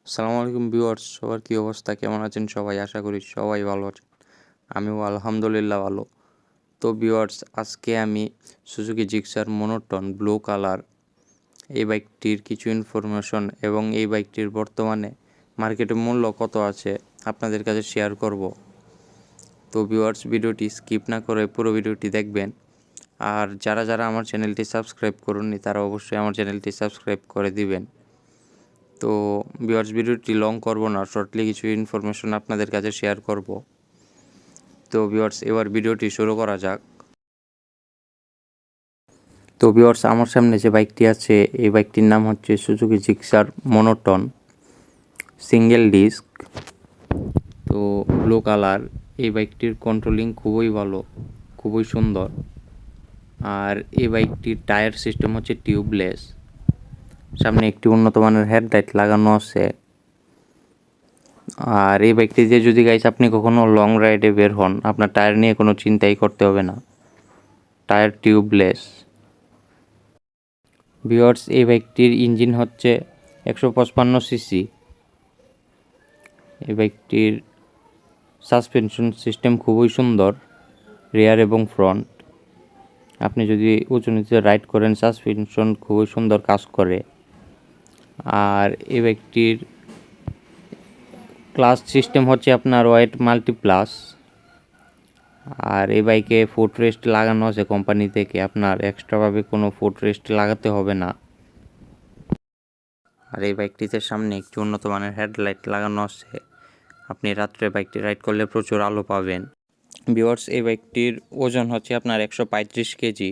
আসসালামু আলাইকুম ভিউয়ার্স, সবার কী অবস্থা, কেমন আছেন সবাই? আশা করি সবাই ভালো আছেন। আমিও আলহামদুলিল্লাহ ভালো। তো ভিউয়ার্স, আজকে আমি Suzuki Gixxer monotone blue colour এই বাইকটির কিছু ইনফরমেশন এবং এই বাইকটির বর্তমানে মার্কেটে মূল্য কত আছে আপনাদের কাছে শেয়ার করব। তো ভিউয়ার্স, ভিডিওটি স্কিপ না করে পুরো ভিডিওটি দেখবেন। আর যারা যারা আমার চ্যানেলটি সাবস্ক্রাইব করুননি তারা অবশ্যই আমার চ্যানেলটি সাবস্ক্রাইব করে দিবেন। তো ভিউয়ার্স, ভিডিওটি লং করব না, শর্টলি কিছু ইনফরমেশন আপনাদের কাছে শেয়ার করব। তো ভিউয়ার্স, এবার ভিডিওটি শুরু করা যাক। তো ভিউয়ার্স, আমার সামনে যে বাইকটি আছে এই বাইকটির নাম হচ্ছে Suzuki Gixxer monotone single disc. তো ব্লু কালার, এই বাইকটির কন্ট্রোলিং খুবই ভালো, খুবই সুন্দর। আর এই বাইকটির টায়ার সিস্টেম হচ্ছে টিউবলেস। সামনে একটি উন্নত মানের হেডলাইট লাগানো আছে। আর এই বাইকটি দিয়ে যদি গাইস আপনি কখনো লং রাইডে বের হন, আপনার টায়ার নিয়ে কোনো চিন্তাই করতে হবে না, টায়ার টিউবলেস। ভিউয়ার্স, এই বাইকটির ইঞ্জিন হচ্ছে 155 সিসি। এই বাইকটির সাসপেনশন সিস্টেম খুবই সুন্দর, রিয়ার এবং ফ্রন্ট। আপনি যদি উঁচু নিচে রাইড করেন, সাসপেনশন খুবই সুন্দর কাজ করে। আর এই বাইকটির ক্লাচ সিস্টেম হচ্ছে আপনার ওয়েট মাল্টি প্লাস। আর এই বাইকে ফুট রেস্ট লাগানো আছে কোম্পানি থেকে, আপনার এক্সট্রাভাবে কোনো ফুট রেস্ট লাগাতে হবে না। আর এই বাইকটিতে সামনে একটি উন্নত মানের হেডলাইট লাগানো আছে, আপনি রাত্রে বাইকটি রাইড করলে প্রচুর আলো পাবেন। ভিউয়ার্স, এই বাইকটির ওজন হচ্ছে আপনার 135 কেজি।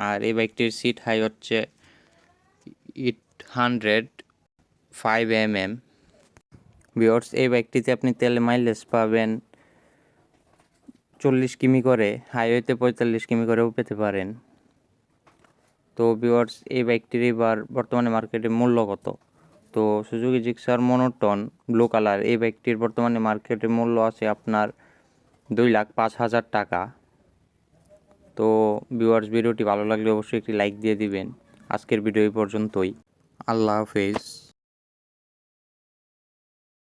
আর এই বাইকটির সিট হাই হচ্ছে 805 mm। ভিউয়ার্স, এই বাইকটিতে আপনি তেল মাইলেজ পাবেন 40 কিমি করে, হাইওয়েতে 45 কিমি করেও পেতে পারেন। তো ভিউয়ার্স, এই বাইকটির এবার বর্তমানে মার্কেটে মূল্য কত? তো Suzuki Gixxer monotone blue colour এই বাইকটির বর্তমানে মার্কেটে মূল্য আছে আপনার 2,05,000 টাকা। তো ভিউয়ার্স, ভিডিওটি ভালো লাগলে অবশ্যই একটি লাইক দিয়ে দিবেন। আজকের ভিডিও এই পর্যন্তই। আল্লাহ হাফেজ।